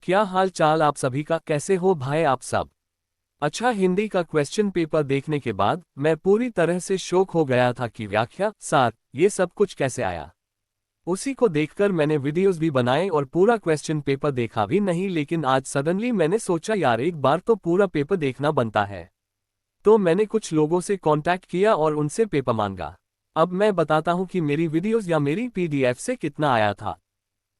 क्या हाल चाल आप सभी का, कैसे हो भाई आप सब। अच्छा, हिंदी का क्वेश्चन पेपर देखने के बाद मैं पूरी तरह से शॉक हो गया था कि व्याख्या सार ये सब कुछ कैसे आया। उसी को देखकर मैंने वीडियोस भी बनाए और पूरा क्वेश्चन पेपर देखा भी नहीं, लेकिन आज सडनली मैंने सोचा यार एक बार तो पूरा पेपर देखना बनता है। तो मैंने कुछ लोगों से कांटेक्ट किया और उनसे पेपर मांगा। अब मैं बताता हूं कि मेरी वीडियोस या मेरी पीडीएफ से कितना आया था।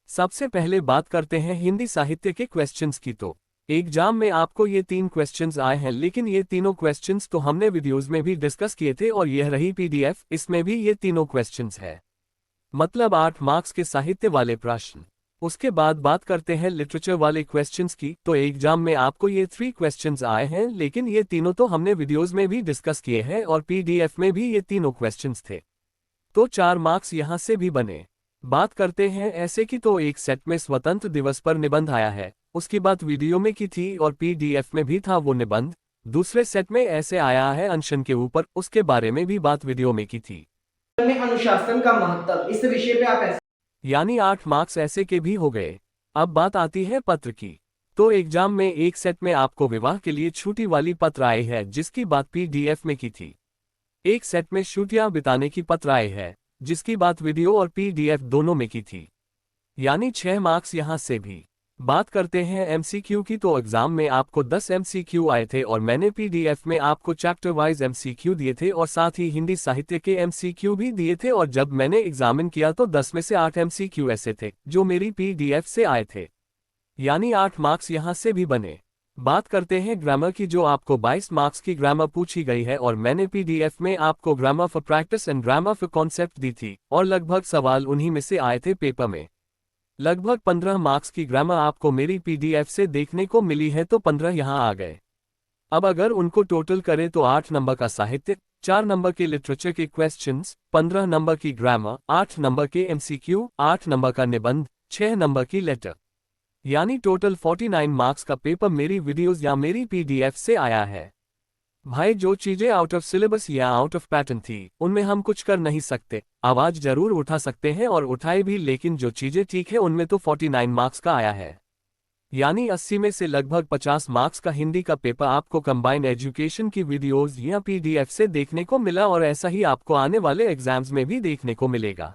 सबसे पहले बात करते हैं हिंदी साहित्य के क्वेश्चंस की। तो एग्जाम में आपको ये 3 क्वेश्चंस आए हैं, लेकिन ये तीनों क्वेश्चंस तो हमने वीडियोस में भी डिस्कस किए थे और यह रही पीडीएफ, इसमें भी ये तीनों क्वेश्चंस है। मतलब 8 मार्क्स के साहित्य वाले प्रश्न। उसके बाद बात करते हैं लिटरेचर वाले क्वेश्चंस की। तो एग्जाम में आपको ये 3 क्वेश्चंस आए हैं, लेकिन ये तीनों तो हमने वीडियोज में भी डिस्कस किए हैं और पीडीएफ में भी ये तीनों क्वेश्चंस थे। तो 4 मार्क्स यहां से भी बने। बात करते हैं ऐसे की। तो एक सेट में स्वतंत्र दिवस पर निबंध आया है, उसकी बात वीडियो में की थी और पीडीएफ में भी था वो निबंध। दूसरे सेट में ऐसे आया है अनशन के ऊपर, उसके बारे में भी बात वीडियो में की थी। में अनुशासन का महत्व, इस विषय पे आप ऐसे यानी 8 मार्क्स ऐसे के भी हो गए। अब बात आती है पत्र की। तो एग्जाम में एक सेट में आपको विवाह के लिए छुट्टी वाली पत्र आए है, जिसकी बात पीडीएफ में की थी। एक सेट में छुट्टियां बिताने की पत्र आए है, जिसकी बात वीडियो और पीडीएफ दोनों में की थी। यानी 6 मार्क्स यहां से भी। बात करते हैं एमसीक्यू की। तो एग्जाम में आपको 10 एमसीक्यू आए थे और मैंने पीडीएफ में आपको चैप्टर वाइज एमसीक्यू दिए थे और साथ ही हिंदी साहित्य के एमसीक्यू भी दिए थे। और जब मैंने एग्जामिन किया तो 10 में से 8 एमसीक्यू ऐसे थे जो मेरी पीडीएफ से आए थे। यानी 8 मार्क्स यहां से भी बने। बात करते हैं ग्रामर की। जो आपको 22 मार्क्स की ग्रामर पूछी गई है और मैंने पीडीएफ में आपको grammar for practice and grammar for concept दी थी और लगभग सवाल उन्हीं में से आए थे पेपर में। लगभग 15 मार्क्स की ग्रामर आपको मेरी पीडीएफ से देखने को मिली है, तो 15 यहां आ गए। अब अगर उनको टोटल करें तो 8 नंबर का साहित्य, 4 नंबर के लिटरेचर के क्वेश्चंस, 15 नंबर की ग्रामर, 8 नंबर के एमसीक्यू, 8 नंबर का निबंध, 6 नंबर की लेटर। यानी टोटल 49 मार्क्स का पेपर मेरी वीडियोस या मेरी पीडीएफ से आया है। भाई जो चीजें आउट ऑफ सिलेबस या आउट ऑफ पैटर्न थी उनमें हम कुछ कर नहीं सकते। आवाज जरूर उठा सकते हैं और उठाए भी, लेकिन जो चीजें ठीक है उनमें तो 49 मार्क्स का आया है। यानी 80 में से लगभग 50 मार्क्स का हिंदी का पेपर आपको कंबाइंड एजुकेशन की वीडियोस या पीडीएफ से देखने को मिला और ऐसा ही आपको आने वाले एग्जाम्स में भी देखने को मिलेगा।